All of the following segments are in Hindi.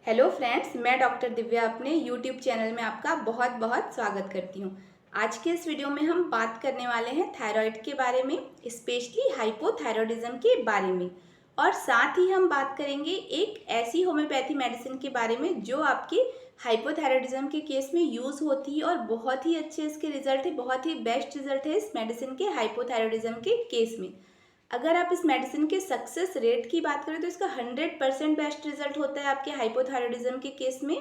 हेलो फ्रेंड्स, मैं डॉक्टर दिव्या अपने यूट्यूब चैनल में आपका बहुत बहुत स्वागत करती हूँ। आज के इस वीडियो में हम बात करने वाले हैं थायराइड के बारे में, स्पेशली हाइपोथायरॉयडिज्म के बारे में। और साथ ही हम बात करेंगे एक ऐसी होम्योपैथी मेडिसिन के बारे में जो आपके हाइपोथायरॉयडिज्म के केस में यूज़ होती है और बहुत ही अच्छे इसके रिजल्ट है, बहुत ही बेस्ट रिजल्ट है इस मेडिसिन के हाइपोथायरॉयडिज्म के केस में। अगर आप इस मेडिसिन के सक्सेस रेट की बात करें तो इसका 100% बेस्ट रिजल्ट होता है आपके हाइपोथायरॉयडिज्म के केस में।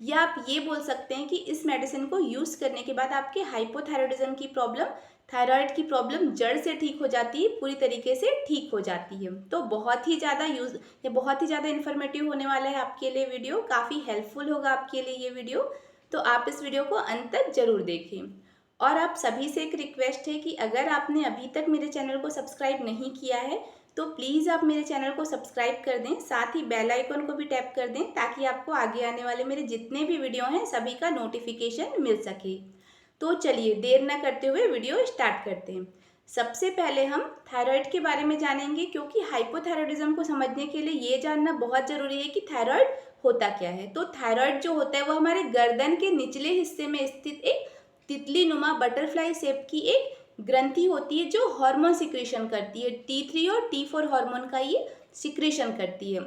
या आप ये बोल सकते हैं कि इस मेडिसिन को यूज़ करने के बाद आपके हाइपोथायरॉयडिज्म की प्रॉब्लम, थायराइड की प्रॉब्लम जड़ से ठीक हो जाती है, पूरी तरीके से ठीक हो जाती है। तो बहुत ही ज़्यादा बहुत ही ज़्यादा इन्फॉर्मेटिव होने वाला है आपके लिए वीडियो, काफ़ी हेल्पफुल होगा आपके लिए ये वीडियो। तो आप इस वीडियो को अंत तक जरूर देखें। और आप सभी से एक रिक्वेस्ट है कि अगर आपने अभी तक मेरे चैनल को सब्सक्राइब नहीं किया है तो प्लीज़ आप मेरे चैनल को सब्सक्राइब कर दें, साथ ही बेल आइकन को भी टैप कर दें ताकि आपको आगे आने वाले मेरे जितने भी वीडियो हैं सभी का नोटिफिकेशन मिल सके। तो चलिए देर न करते हुए वीडियो स्टार्ट करते हैं। सबसे पहले हम थायराइड के बारे में जानेंगे, क्योंकि हाइपोथायरॉयडिज्म को समझने के लिए ये जानना बहुत ज़रूरी है कि थायराइड होता क्या है। तो थायराइड जो होता है वो हमारे गर्दन के निचले हिस्से में स्थित एक तितली नुमा बटरफ्लाई शेप की एक ग्रंथि होती है जो हार्मोन सिक्रीशन करती है। T3 और T4 हार्मोन का ये सिक्रीशन करती है।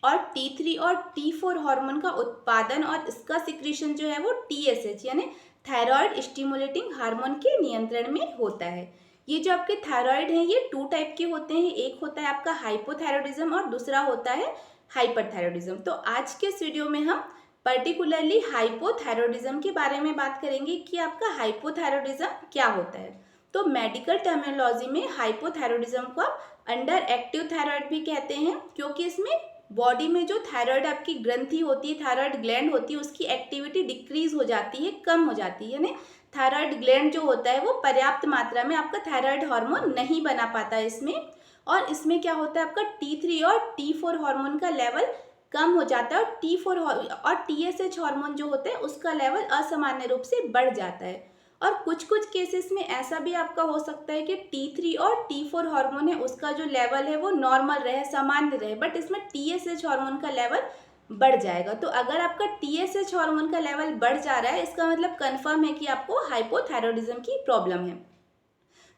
और T3 और T4 हार्मोन का उत्पादन और इसका सिक्रीशन जो है वो TSH यानी थायराइड स्टिमुलेटिंग हार्मोन के नियंत्रण में होता है। ये जो आपके थायराइड हैं ये 2 टाइप के होते हैं, एक होता है आपका हाइपोथायरॉयडिज्म और दूसरा होता है हाइपरथायरॉयडिज्म। तो आज के इस वीडियो में हम पर्टिकुलरली हाइपोथायरॉयडिज्म के बारे में बात करेंगे कि आपका हाइपोथायरॉयडिज्म क्या होता है। तो मेडिकल टर्मिनोलॉजी में हाइपोथायरॉयडिज्म को आप अंडर एक्टिव थायराइड भी कहते हैं, क्योंकि इसमें बॉडी में जो थायराइड आपकी ग्रंथि होती है, थायराइड ग्लैंड होती है, उसकी एक्टिविटी डिक्रीज हो जाती है, कम हो जाती है। यानी थायराइड ग्लैंड जो होता है वो पर्याप्त मात्रा में आपका थायराइड हार्मोन नहीं बना पाता है इसमें। और इसमें क्या होता है आपका T3 और T4 हार्मोन का लेवल कम हो जाता है और T4 और TSH हार्मोन जो होते हैं उसका लेवल असामान्य रूप से बढ़ जाता है। और कुछ कुछ केसेस में ऐसा भी आपका हो सकता है कि T3 और T4 हार्मोन है उसका जो लेवल है वो नॉर्मल रहे, सामान्य रहे, बट इसमें TSH हार्मोन का लेवल बढ़ जाएगा। तो अगर आपका TSH हार्मोन का लेवल बढ़ जा रहा है इसका मतलब कंफर्म है कि आपको हाइपोथायरॉयडिज्म की प्रॉब्लम है।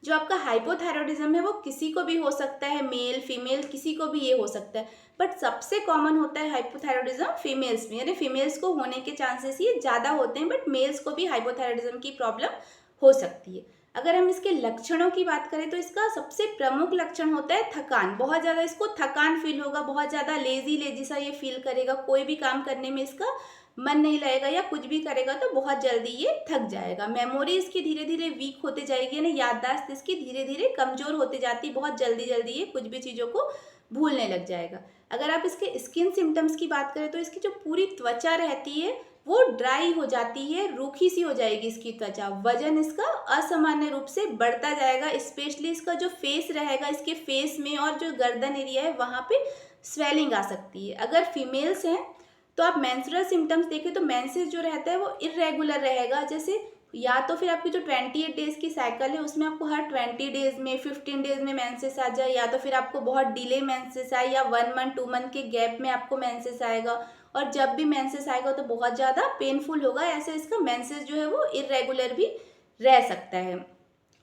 जो आपका हाइपोथायरॉयडिज्म है वो किसी को भी हो सकता है, मेल फीमेल किसी को भी ये हो सकता है, बट सबसे कॉमन होता है हाइपोथायरॉयडिज्म फीमेल्स में, यानी फीमेल्स को होने के चांसेस ये ज़्यादा होते हैं, बट मेल्स को भी हाइपोथायरॉयडिज्म की प्रॉब्लम हो सकती है। अगर हम इसके लक्षणों की बात करें तो इसका सबसे प्रमुख लक्षण होता है थकान। बहुत ज़्यादा इसको थकान फील होगा, बहुत ज़्यादा लेजी लेजी सा ये फील करेगा, कोई भी काम करने में इसका मन नहीं लगेगा या कुछ भी करेगा तो बहुत जल्दी ये थक जाएगा। मेमोरी इसकी धीरे धीरे वीक होते जाएगी, यानी याददाश्त इसकी धीरे धीरे कमज़ोर होते जाती है, बहुत जल्दी जल्दी ये कुछ भी चीज़ों को भूलने लग जाएगा। अगर आप इसके स्किन सिम्टम्स की बात करें तो इसकी जो पूरी त्वचा रहती है वो ड्राई हो जाती है, रूखी सी हो जाएगी इसकी त्वचा। वजन इसका असामान्य रूप से बढ़ता जाएगा, स्पेशली इसका जो फेस रहेगा, इसके फेस में और जो गर्दन एरिया है वहाँ पे स्वेलिंग आ सकती है। अगर फीमेल्स हैं तो आप मेंस्ट्रुअल सिम्टम्स देखें तो मेंसेस जो रहता है वो इरेगुलर रहेगा, जैसे या तो फिर आपकी जो 28 डेज़ की साइकिल है उसमें आपको हर 20 डेज़ में 15 डेज़ में मेंसेस आ जाए, या तो फिर आपको बहुत डिले मेंसेस आए, या 1 मंथ 2 मंथ के गैप में आपको मेंसेस आएगा। और जब भी मेंसेस आएगा तो बहुत ज़्यादा पेनफुल होगा, ऐसे इसका मेंसेस जो है वो इरेगुलर भी रह सकता है।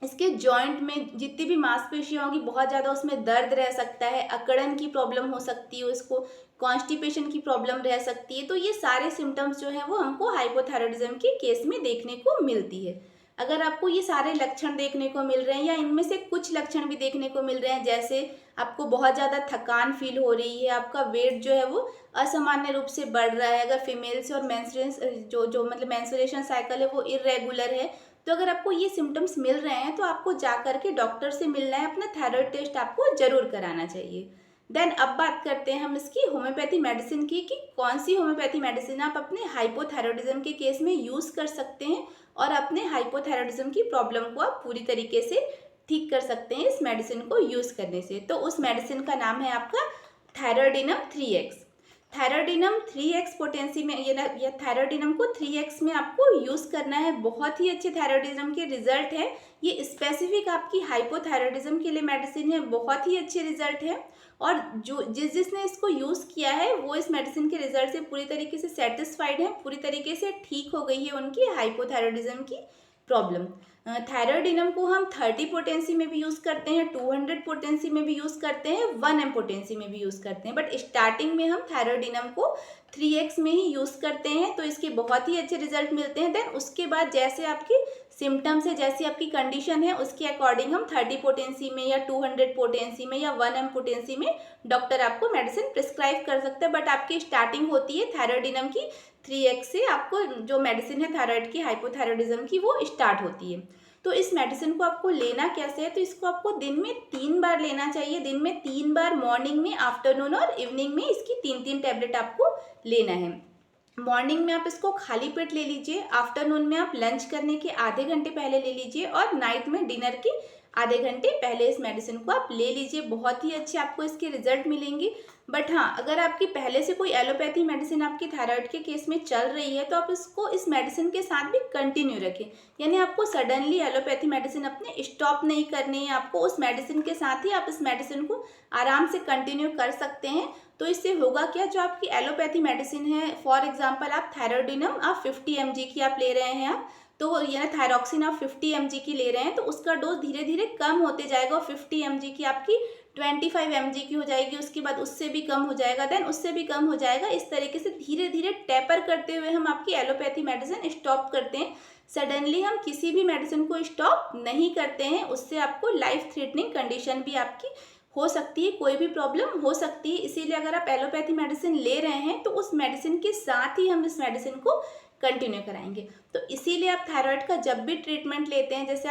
इसके जॉइंट में जितनी भी मांसपेशियाँ होंगी बहुत ज़्यादा उसमें दर्द रह सकता है, अकड़न की प्रॉब्लम हो सकती है, उसको कॉन्स्टिपेशन की प्रॉब्लम रह सकती है। तो ये सारे सिम्टम्स जो है वो हमको हाइपोथायरॉयडिज्म के केस में देखने को मिलती है। अगर आपको ये सारे लक्षण देखने को मिल रहे हैं या इनमें से कुछ लक्षण भी देखने को मिल रहे हैं, जैसे आपको बहुत ज़्यादा थकान फील हो रही है, आपका वेट जो है वो असामान्य रूप से बढ़ रहा है, अगर फीमेल्स और मेंस्ट्रुएशन साइकिल है वो इरेगुलर है, तो अगर आपको ये सिम्टम्स मिल रहे हैं तो आपको जा करके डॉक्टर से मिलना है, अपना थायराइड टेस्ट आपको जरूर कराना चाहिए। देन अब बात करते हैं हम इसकी होम्योपैथी मेडिसिन की कि कौन सी होम्योपैथी मेडिसिन आप अपने हाइपोथायरॉयडिज्म के केस में यूज़ कर सकते हैं और अपने हाइपोथायरॉयडिज्म की प्रॉब्लम को आप पूरी तरीके से ठीक कर सकते हैं इस मेडिसिन को यूज़ करने से। तो उस मेडिसिन का नाम है आपका थायरॉयडिनम 3X। थायरॉयडिनम 3x पोटेंसी में ये थायरॉयडिनम को 3x में आपको यूज़ करना है। बहुत ही अच्छे थायरॉयडिज्म के रिजल्ट है। ये स्पेसिफिक आपकी हाइपोथायरॉयडिज्म के लिए मेडिसिन है। बहुत ही अच्छे रिजल्ट है और जो जिसने इसको यूज़ किया है वो इस मेडिसिन के रिजल्ट से पूरी तरीके से सेटिस्फाइड है, पूरी तरीके से ठीक हो गई है उनकी हाइपोथायरॉयडिज्म की प्रॉब्लम। थायरॉयडिनम को हम 30 पोटेंसी में भी यूज़ करते हैं, 200 पोटेंसी में भी यूज़ करते हैं, 1m पोटेंसी में भी यूज़ करते हैं, बट स्टार्टिंग में हम थायरॉयडिनम को 3x में ही यूज़ करते हैं तो इसके बहुत ही अच्छे रिजल्ट मिलते हैं। देन उसके बाद जैसे आपकी सिम्टम्स है, जैसी आपकी कंडीशन है, उसके अकॉर्डिंग हम 30 पोटेंसी में या 200 पोटेंसी में या 1m पोटेंसी में डॉक्टर आपको मेडिसिन प्रिस्क्राइब कर सकते हैं। बट आपकी स्टार्टिंग होती है थायरॉयडिनम की 3x से। आपको जो मेडिसिन है थायराइड की हाइपोथायरॉयडिज्म की वो स्टार्ट होती है। तो इस मेडिसिन को आपको लेना कैसे है, तो इसको आपको दिन में 3 बार लेना चाहिए। दिन में 3 बार, मॉर्निंग में, आफ्टरनून और इवनिंग में इसकी 3-3 टैबलेट आपको लेना है। मॉर्निंग में आप इसको खाली पेट ले लीजिए, आफ्टरनून में आप लंच करने के आधे घंटे पहले ले लीजिए और नाइट में डिनर के आधे घंटे पहले इस मेडिसिन को आप ले लीजिए। बहुत ही अच्छे आपको इसके रिजल्ट मिलेंगे। बट हाँ, अगर आपकी पहले से कोई एलोपैथी मेडिसिन आपकी थायराइड के केस में चल रही है तो आप इसको इस मेडिसिन के साथ भी कंटिन्यू रखें। यानी आपको सडनली एलोपैथी मेडिसिन अपने स्टॉप नहीं करनी है, आपको उस मेडिसिन के साथ ही आप इस मेडिसिन को आराम से कंटिन्यू कर सकते हैं। तो इससे होगा क्या, जो आपकी एलोपैथी मेडिसिन है, फॉर एग्जाम्पल आप थायरॉयडिनम आप 50 mg की आप ले रहे हैं आप, तो यह थायरॉक्सिन आप 50 mg की ले रहे हैं तो उसका डोज धीरे धीरे कम होते जाएगा और 50 mg की आपकी 25 mg की हो जाएगी, उसके बाद उससे भी कम हो जाएगा, देन उससे भी कम हो जाएगा। इस तरीके से धीरे धीरे टेपर करते हुए हम आपकी एलोपैथी मेडिसिन स्टॉप करते हैं। सडनली हम किसी भी मेडिसिन को स्टॉप नहीं करते हैं, उससे आपको लाइफ थ्रेटनिंग कंडीशन भी आपकी हो सकती है, कोई भी प्रॉब्लम हो सकती है। इसीलिए अगर आप एलोपैथी मेडिसिन ले रहे हैं तो उस मेडिसिन के साथ ही हम इस मेडिसिन को कंटिन्यू कराएंगे। तो इसीलिए आप थायराइड का जब भी ट्रीटमेंट लेते हैं, जैसे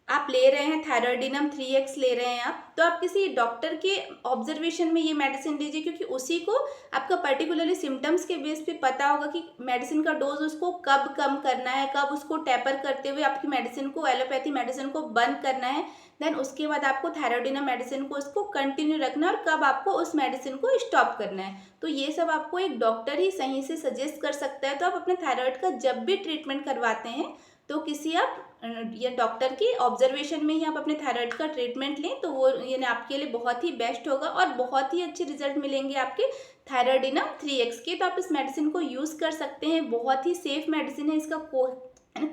आप ले रहे हैं थायरॉयडिनम 3x ले रहे हैं आप, तो आप किसी डॉक्टर के ऑब्जर्वेशन में ये मेडिसिन लीजिए, क्योंकि उसी को आपका पर्टिकुलरली सिम्टम्स के बेस पे पता होगा कि मेडिसिन का डोज उसको कब कम करना है, कब उसको टेपर करते हुए आपकी मेडिसिन को, एलोपैथी मेडिसिन को बंद करना है, देन उसके बाद आपको थायरॉयडिनम मेडिसिन को उसको कंटिन्यू रखना है और कब आपको उस मेडिसिन को स्टॉप करना है। तो ये सब आपको एक डॉक्टर ही सही से सजेस्ट कर सकता है। तो आप अपने थायराइड का जब भी ट्रीटमेंट करवाते हैं तो किसी आप या डॉक्टर के ऑब्जर्वेशन में ही आप अपने थायराइड का ट्रीटमेंट लें, तो वो यानी आपके लिए बहुत ही बेस्ट होगा और बहुत ही अच्छे रिजल्ट मिलेंगे आपके थायरॉयडिनम 3x के। तो आप इस मेडिसिन को यूज़ कर सकते हैं। बहुत ही सेफ मेडिसिन है, इसका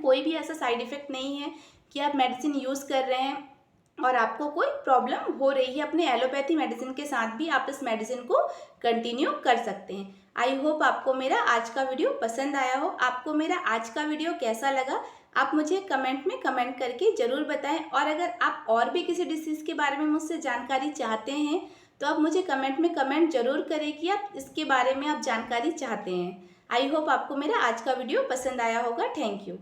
कोई भी ऐसा साइड इफेक्ट नहीं है कि आप मेडिसिन यूज़ कर रहे हैं और आपको कोई प्रॉब्लम हो रही है। अपने एलोपैथी मेडिसिन के साथ भी आप इस मेडिसिन को कंटिन्यू कर सकते हैं। आई होप आपको मेरा आज का वीडियो पसंद आया हो। आपको मेरा आज का वीडियो कैसा लगा आप मुझे कमेंट में कमेंट करके ज़रूर बताएं। और अगर आप और भी किसी डिसीज़ के बारे में मुझसे जानकारी चाहते हैं तो आप मुझे कमेंट में कमेंट जरूर करें कि आप इसके बारे में आप जानकारी चाहते हैं। आई होप आपको मेरा आज का वीडियो पसंद आया होगा। Thank you.